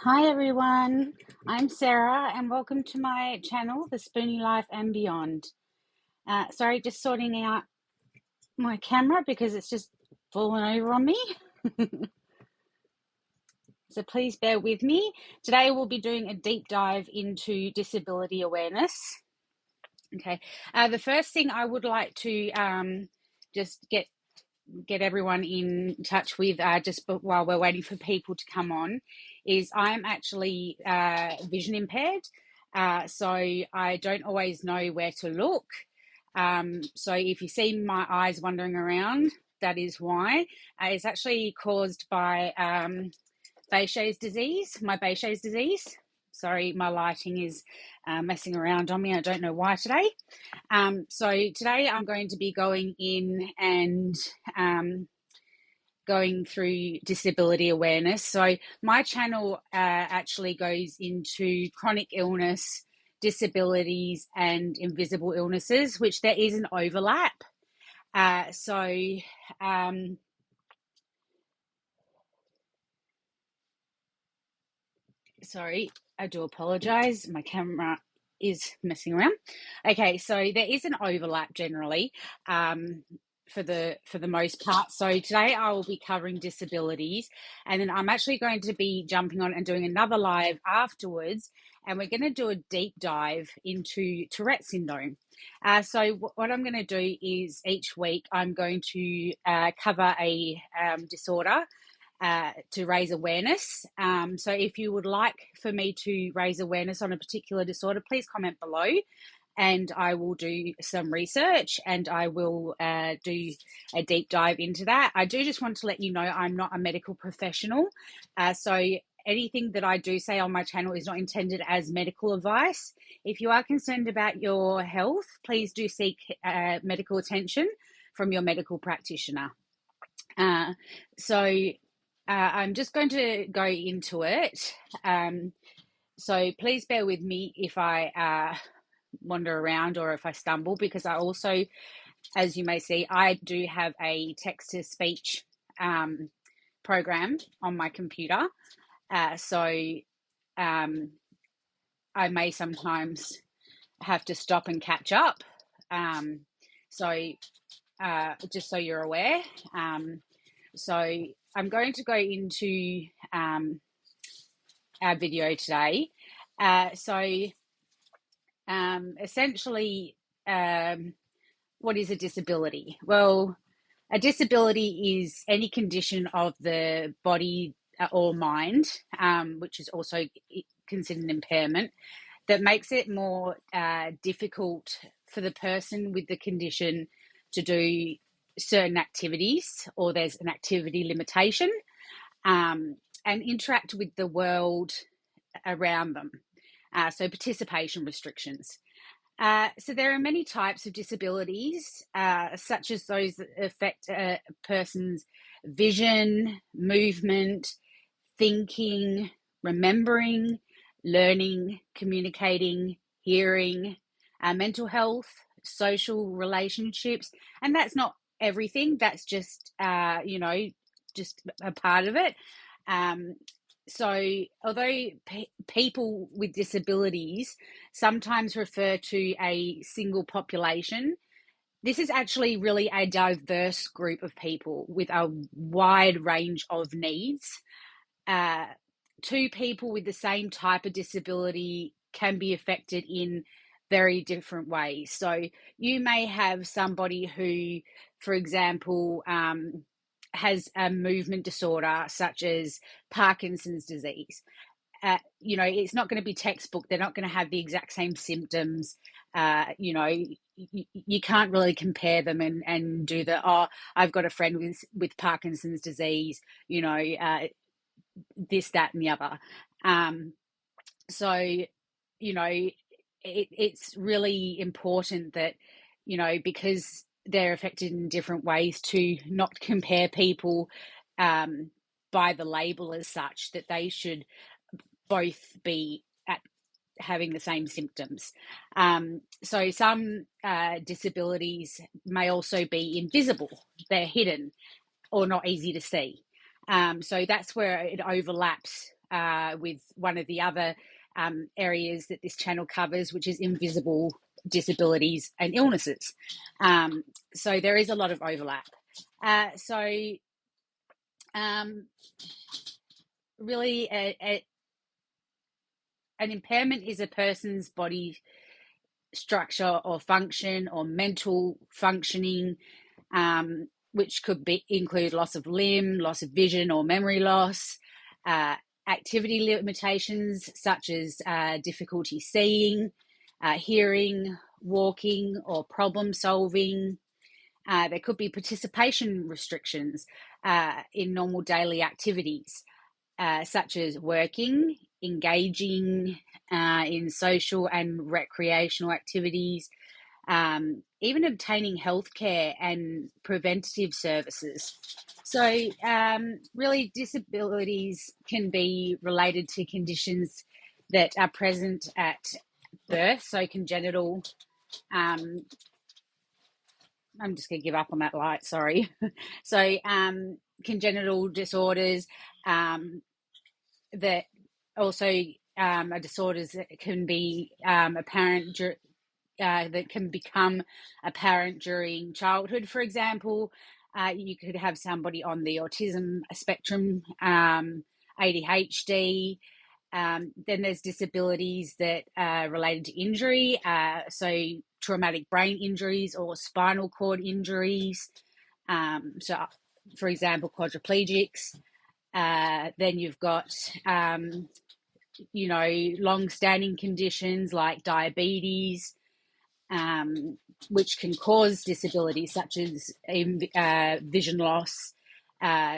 Hi everyone, I'm Sarah and welcome to my channel, The Spoony Life and Beyond. Sorry, just sorting out my camera because it's just fallen over on me. So please bear with me. Today we'll be doing a deep dive into disability awareness. Okay, the first thing I would like to just get everyone in touch with just while we're waiting for people to come on is I'm actually vision impaired, so I don't always know where to look. So if you see my eyes wandering around, that is why. It's actually caused by Behçet's disease, my Behçet's disease. Sorry, my lighting is messing around on me. I don't know why today. So today I'm going to be going in and going through disability awareness. So my channel actually goes into chronic illness, disabilities, and invisible illnesses, which there is an overlap. Sorry, I do apologize. My camera is messing around. Okay, so there is an overlap generally for the most part. So today I will be covering disabilities, and then I'm actually going to be jumping on and doing another live afterwards, and we're going to do a deep dive into Tourette syndrome. So what I'm going to do is each week I'm going to cover a disorder to raise awareness. So if you would like for me to raise awareness on a particular disorder, please comment below and I will do some research and I will do a deep dive into that. I do just want to let you know I'm not a medical professional. So anything that I do say on my channel is not intended as medical advice. If you are concerned about your health, please do seek medical attention from your medical practitioner. I'm just going to go into it. So please bear with me if I wander around or if I stumble, because I also, as you may see, I do have a text-to-speech program on my computer. I may sometimes have to stop and catch up. Just so you're aware. So I'm going to go into our video today. Essentially, what is a disability? Well, a disability is any condition of the body or mind, which is also considered an impairment, that makes it more difficult for the person with the condition to do certain activities, or there's an activity limitation, and interact with the world around them. So participation restrictions. So there are many types of disabilities, such as those that affect a person's vision, movement, thinking, remembering, learning, communicating, hearing, mental health, social relationships. And that's not everything. That's just, just a part of it. So although people with disabilities sometimes refer to a single population, this is actually really a diverse group of people with a wide range of needs. Two people with the same type of disability can be affected in very different ways. So you may have somebody who, for example, has a movement disorder such as Parkinson's disease. It's not going to be textbook. They're not going to have the exact same symptoms. You can't really compare them and do I've got a friend with Parkinson's disease, this, that, and the other. It's really important that, because they're affected in different ways, to not compare people by the label as such, that they should both be having the same symptoms. So some disabilities may also be invisible. They're hidden or not easy to see. So that's where it overlaps with one of the other areas that this channel covers, which is invisible disabilities and illnesses. So there is a lot of overlap. Really, an impairment is a person's body structure or function or mental functioning, which could include loss of limb, loss of vision or memory loss, activity limitations such as difficulty seeing, hearing, walking, or problem solving. There could be participation restrictions in normal daily activities, such as working, engaging in social and recreational activities, even obtaining healthcare and preventative services. So really, disabilities can be related to conditions that are present at birth, so congenital, I'm just going to give up on that light, sorry. So congenital disorders that also are disorders that can be apparent that can become apparent during childhood. For example, you could have somebody on the autism spectrum, ADHD. Then there's disabilities that are related to injury, so traumatic brain injuries or spinal cord injuries. So, for example, quadriplegics. Then you've got, long-standing conditions like diabetes, which can cause disabilities such as vision loss,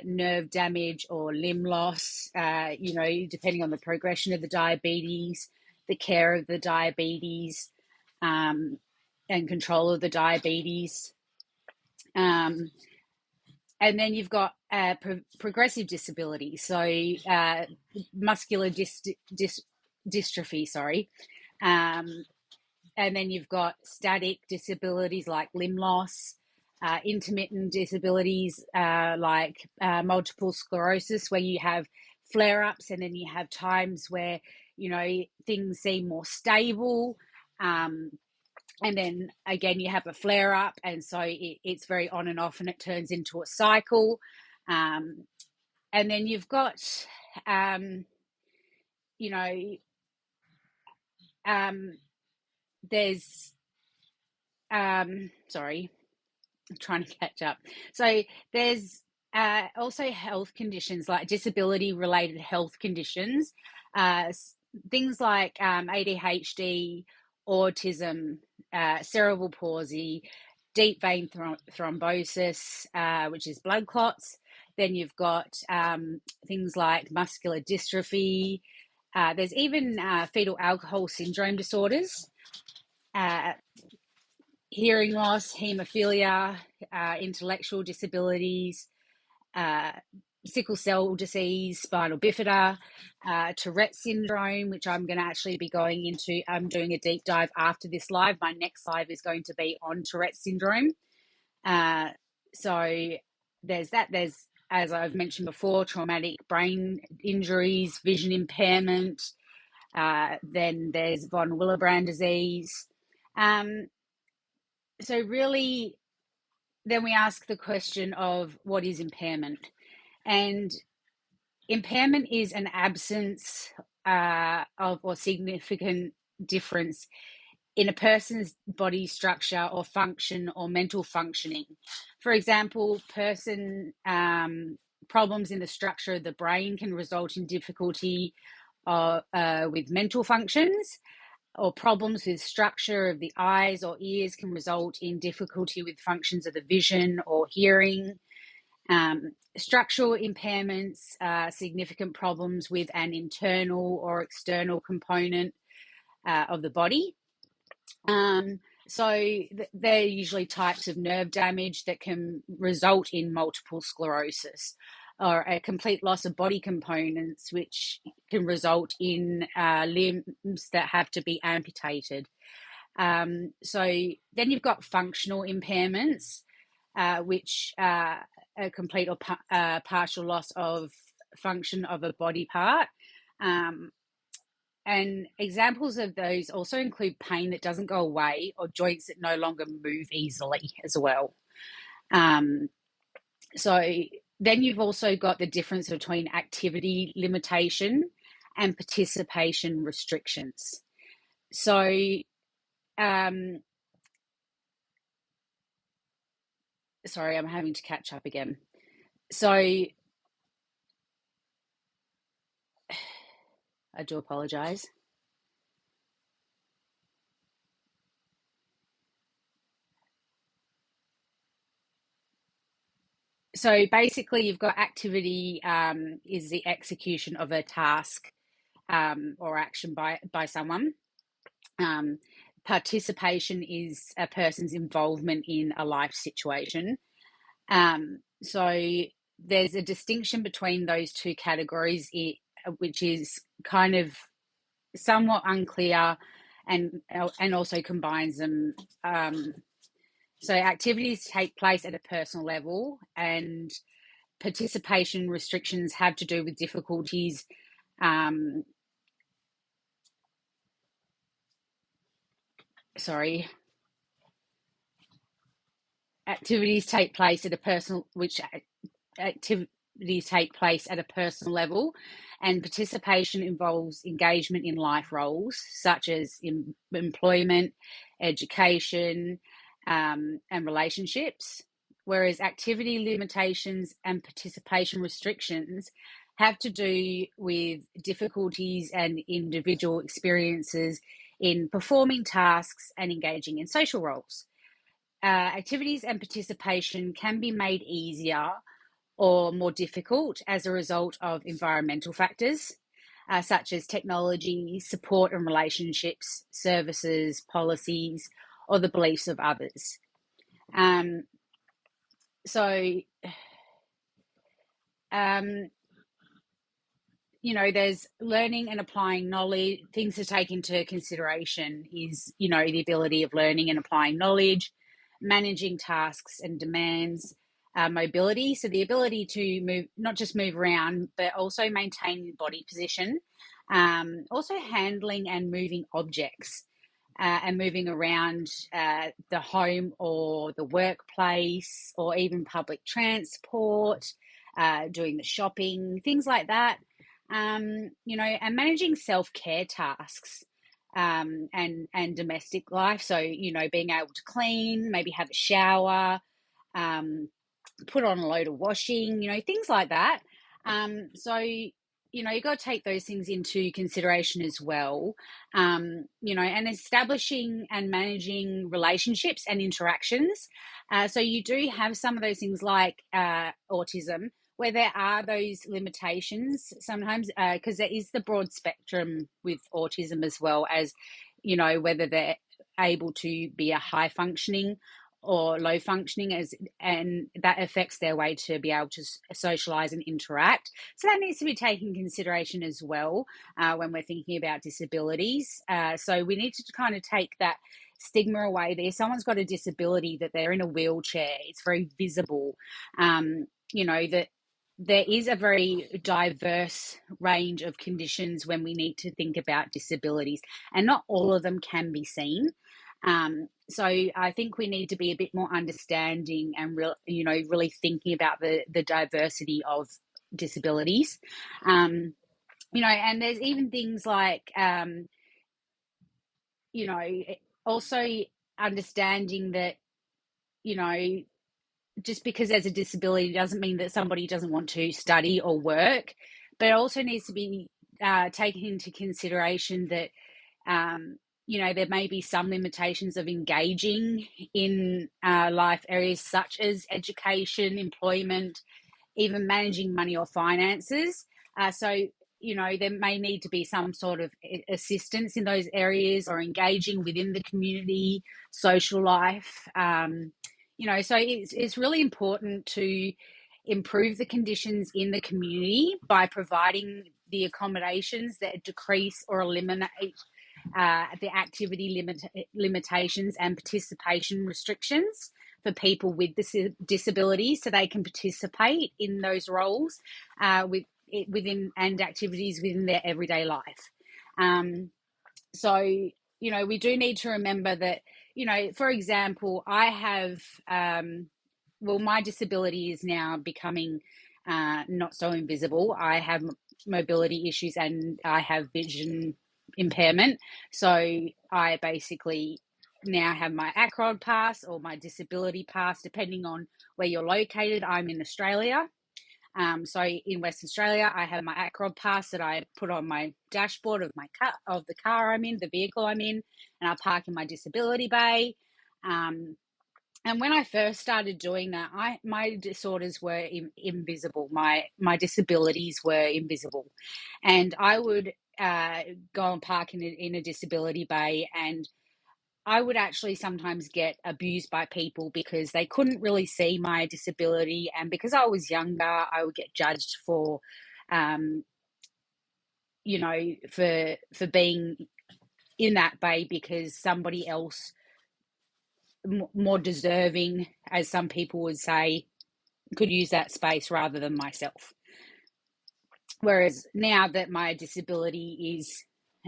nerve damage or limb loss, depending on the progression of the diabetes, the care of the diabetes, and control of the diabetes. And then you've got progressive disability, so muscular dystrophy, and then you've got static disabilities like limb loss, intermittent disabilities like multiple sclerosis, where you have flare-ups and then you have times where, things seem more stable. And then again, you have a flare-up, and so it's very on and off, and it turns into a cycle. And then you've got, there's, sorry, I'm trying to catch up. So there's also health conditions like disability-related health conditions, things like ADHD, autism, cerebral palsy, deep vein thrombosis, which is blood clots. Then you've got things like muscular dystrophy. There's even fetal alcohol syndrome disorders, hearing loss, haemophilia, intellectual disabilities, sickle cell disease, spinal bifida, Tourette's syndrome, which I'm going to actually be going into. I'm doing a deep dive after this live. My next live is going to be on Tourette's syndrome. So there's that. There's, as I've mentioned before, traumatic brain injuries, vision impairment. Then there's von Willebrand disease. So really, then we ask the question of what is impairment? And impairment is an absence of or significant difference in a person's body structure or function or mental functioning. For example, problems in the structure of the brain can result in difficulty with mental functions, or problems with structure of the eyes or ears can result in difficulty with functions of the vision or hearing. Structural impairments, significant problems with an internal or external component of the body. So they're usually types of nerve damage that can result in multiple sclerosis, or a complete loss of body components, which can result in limbs that have to be amputated. So then you've got functional impairments, which are a complete or partial loss of function of a body part. And examples of those also include pain that doesn't go away or joints that no longer move easily as well. So then you've also got the difference between activity limitation and participation restrictions. So sorry, I'm having to catch up again. So I do apologize. So basically, you've got activity is the execution of a task or action by someone. Participation is a person's involvement in a life situation. So there's a distinction between those two categories, which is kind of somewhat unclear, and also combines them. So activities take place at a personal level, and participation restrictions have to do with difficulties. Activities take place at a personal, which activities take place at a personal level, and participation involves engagement in life roles such as employment, education, and relationships. Whereas activity limitations and participation restrictions have to do with difficulties and individual experiences in performing tasks and engaging in social roles. Activities and participation can be made easier or more difficult as a result of environmental factors, such as technology, support and relationships, services, policies, or the beliefs of others. So, there's learning and applying knowledge. Things to take into consideration is, the ability of learning and applying knowledge, managing tasks and demands, mobility. So the ability to move, not just move around, but also maintain body position. Also handling and moving objects and moving around the home or the workplace or even public transport, doing the shopping, things like that. And managing self-care tasks and domestic life. So, being able to clean, maybe have a shower, put on a load of washing, things like that. So, you've got to take those things into consideration as well, and establishing and managing relationships and interactions. So you do have some of those things like autism, where there are those limitations sometimes, because there is the broad spectrum with autism as well as, whether they're able to be a high functioning or low functioning, and that affects their way to be able to socialize and interact. So that needs to be taken into consideration as well when we're thinking about disabilities. So we need to kind of take that stigma away there. Someone's got a disability, that they're in a wheelchair, it's very visible. That there is a very diverse range of conditions when we need to think about disabilities, and not all of them can be seen. So I think we need to be a bit more understanding and really thinking about the diversity of disabilities. And there's even things like, also understanding that, just because there's a disability doesn't mean that somebody doesn't want to study or work, but it also needs to be taken into consideration that there may be some limitations of engaging in life areas such as education, employment, even managing money or finances. So, there may need to be some sort of assistance in those areas, or engaging within the community, social life. So it's really important to improve the conditions in the community by providing the accommodations that decrease or eliminate the activity limitations and participation restrictions for people with disabilities, so they can participate in those roles within and activities within their everyday life. So, we do need to remember that, for example, I have, my disability is now becoming not so invisible. I have mobility issues and I have vision impairment. So I basically now have my ACROD pass or my disability pass, depending on where you're located. I'm in Australia. So in Western Australia, I have my ACROD pass that I put on my dashboard of the car I'm in, the vehicle I'm in, and I park in my disability bay. And when I first started doing that, my disorders were invisible. My disabilities were invisible, and I would go and park in a disability bay, and I would actually sometimes get abused by people because they couldn't really see my disability, and because I was younger, I would get judged for, for being in that bay because somebody else more deserving, as some people would say, could use that space rather than myself. Whereas now that my disability is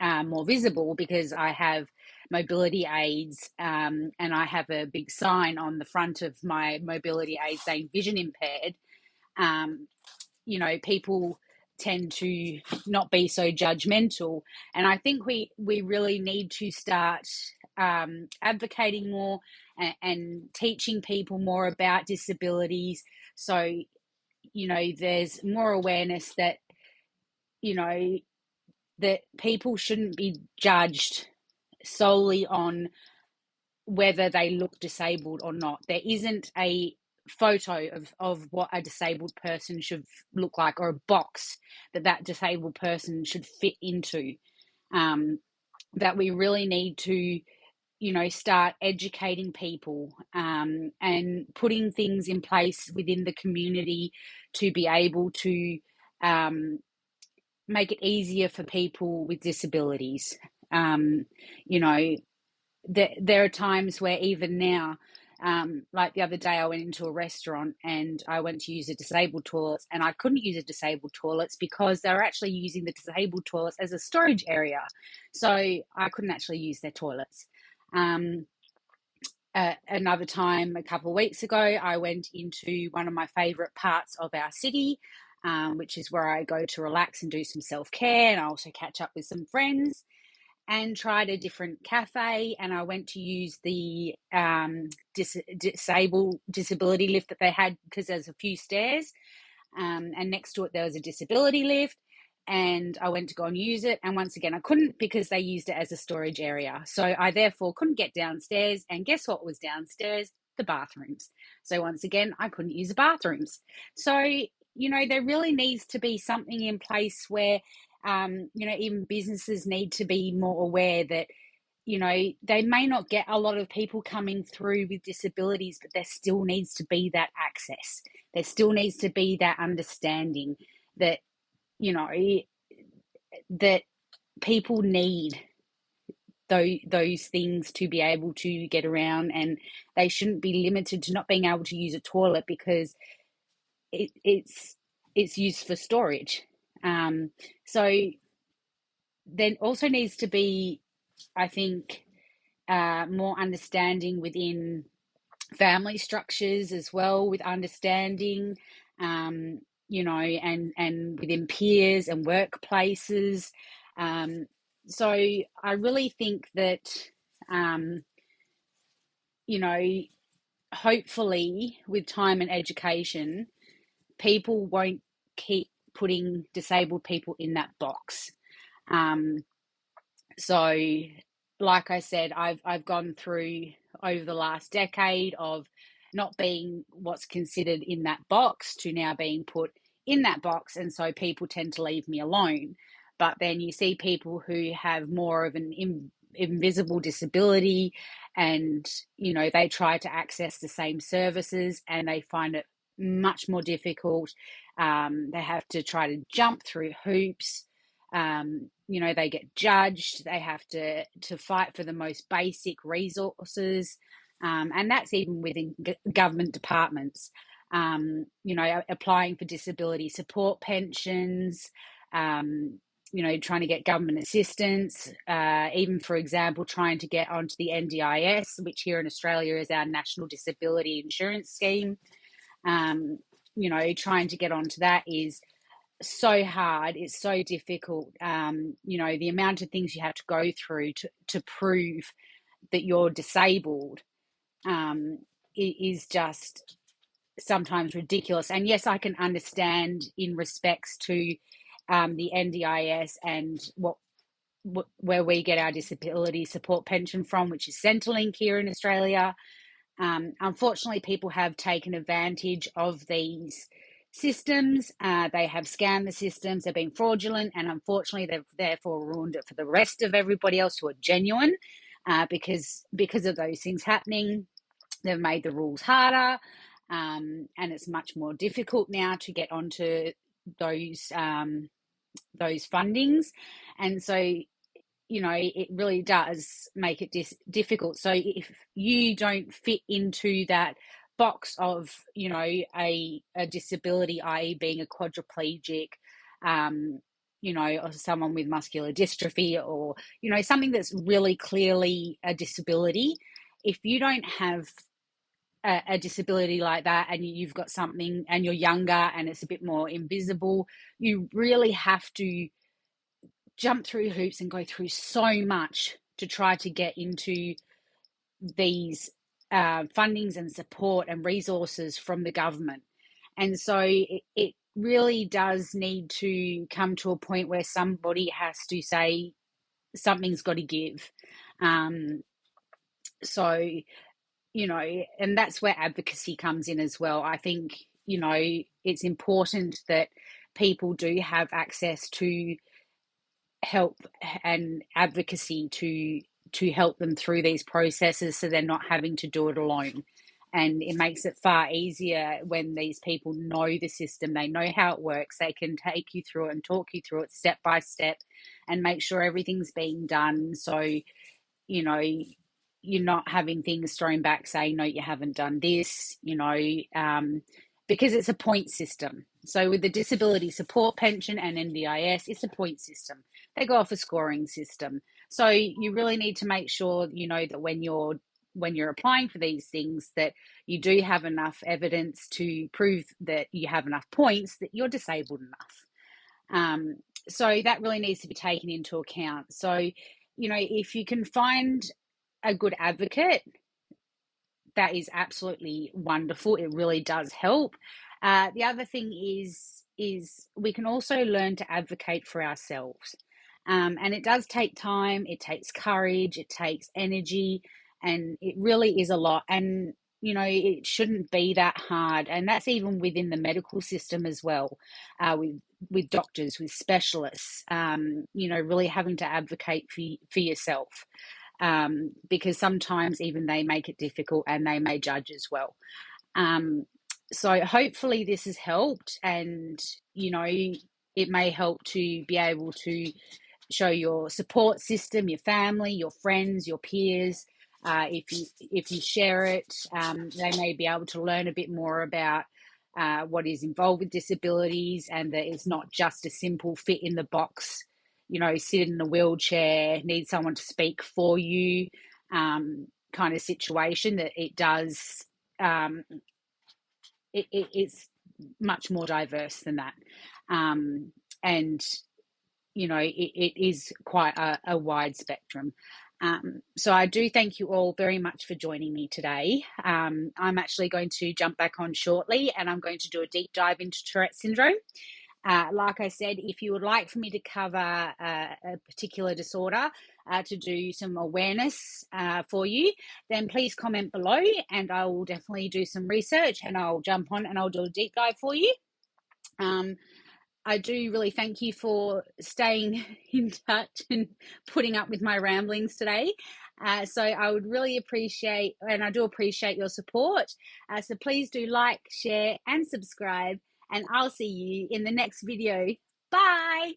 more visible because I have mobility aids, and I have a big sign on the front of my mobility aid saying vision impaired, people tend to not be so judgmental. And I think we really need to start advocating more and teaching people more about disabilities. So, there's more awareness that, that people shouldn't be judged solely on whether they look disabled or not. There isn't a photo of what a disabled person should look like, or a box that disabled person should fit into. That we really need to, start educating people, and putting things in place within the community to be able to make it easier for people with disabilities. There are times where even now, like the other day, I went into a restaurant and I went to use a disabled toilets, and I couldn't use a disabled toilets because they were actually using the disabled toilets as a storage area. So I couldn't actually use their toilets. Another time, a couple of weeks ago, I went into one of my favourite parts of our city, which is where I go to relax and do some self-care, and I also catch up with some friends, and tried a different cafe. And I went to use the disability lift that they had, because there's a few stairs, and next to it there was a disability lift, and I went to go and use it, and once again I couldn't because they used it as a storage area. So I therefore couldn't get downstairs, and guess what was downstairs? The bathrooms. So once again I couldn't use the bathrooms. So there really needs to be something in place where even businesses need to be more aware that they may not get a lot of people coming through with disabilities, but there still needs to be that access. There still needs to be that understanding that that people need those things to be able to get around, and they shouldn't be limited to not being able to use a toilet because it's used for storage. So there also needs to be, I think, more understanding within family structures as well, with understanding, and within peers and workplaces. So I really think that, hopefully with time and education, people won't keep putting disabled people in that box. So, like I said, I've gone through over the last decade of not being what's considered in that box to now being put in that box, and so people tend to leave me alone. But then you see people who have more of an invisible disability, and they try to access the same services and they find it much more difficult. They have to try to jump through hoops. They get judged. They have to fight for the most basic resources, and that's even within government departments. applying for disability support pensions, trying to get government assistance, even, for example, trying to get onto the NDIS, which here in Australia is our National Disability Insurance Scheme. Trying to get onto that is so hard. It's so difficult. The amount of things you have to go through to prove that you're disabled is just sometimes ridiculous. And yes, I can understand in respects to the NDIS and where we get our disability support pension from, which is Centrelink here in Australia. Unfortunately, people have taken advantage of these systems. They have scammed the systems. They've been fraudulent, and unfortunately, they've therefore ruined it for the rest of everybody else who are genuine. Because of those things happening, they've made the rules harder, and it's much more difficult now to get onto those fundings, and so it really does make it difficult. So if you don't fit into that box of, a disability, i.e. being a quadriplegic, or someone with muscular dystrophy, or, something that's really clearly a disability, if you don't have a disability like that and you've got something and you're younger and it's a bit more invisible, you really have to jump through hoops and go through so much to try to get into these fundings and support and resources from the government. And so it really does need to come to a point where somebody has to say something's got to give. And that's where advocacy comes in as well. I think, it's important that people do have access to help and advocacy to help them through these processes, so they're not having to do it alone. And it makes it far easier when these people know the system, they know how it works, they can take you through it and talk you through it step by step and make sure everything's being done. So, you're not having things thrown back saying, no, you haven't done this, because it's a point system. So with the disability support pension and NDIS, it's a point system. They go off a scoring system. So you really need to make sure, that when you're applying for these things, that you do have enough evidence to prove that you have enough points that you're disabled enough. So that really needs to be taken into account. So, if you can find a good advocate, that is absolutely wonderful. It really does help. The other thing is we can also learn to advocate for ourselves. And it does take time, it takes courage, it takes energy, and it really is a lot. And, it shouldn't be that hard. And that's even within the medical system as well, with doctors, with specialists, really having to advocate for yourself. Because sometimes even they make it difficult and they may judge as well. So hopefully this has helped, and, it may help to be able to show your support system, your family, your friends, your peers. If you share it, they may be able to learn a bit more about what is involved with disabilities, and that it's not just a simple fit in the box, sit in a wheelchair, need someone to speak for you, kind of situation. That it does, it's much more diverse than that. And, it is quite a wide spectrum. So I do thank you all very much for joining me today. I'm actually going to jump back on shortly, and I'm going to do a deep dive into Tourette syndrome. Like I said, if you would like for me to cover a particular disorder, to do some awareness for you, then please comment below, and I will definitely do some research, and I'll jump on and I'll do a deep dive for you. I do really thank you for staying in touch and putting up with my ramblings today. So I would really appreciate, and I do appreciate your support. So please do like, share, and subscribe, and I'll see you in the next video. Bye.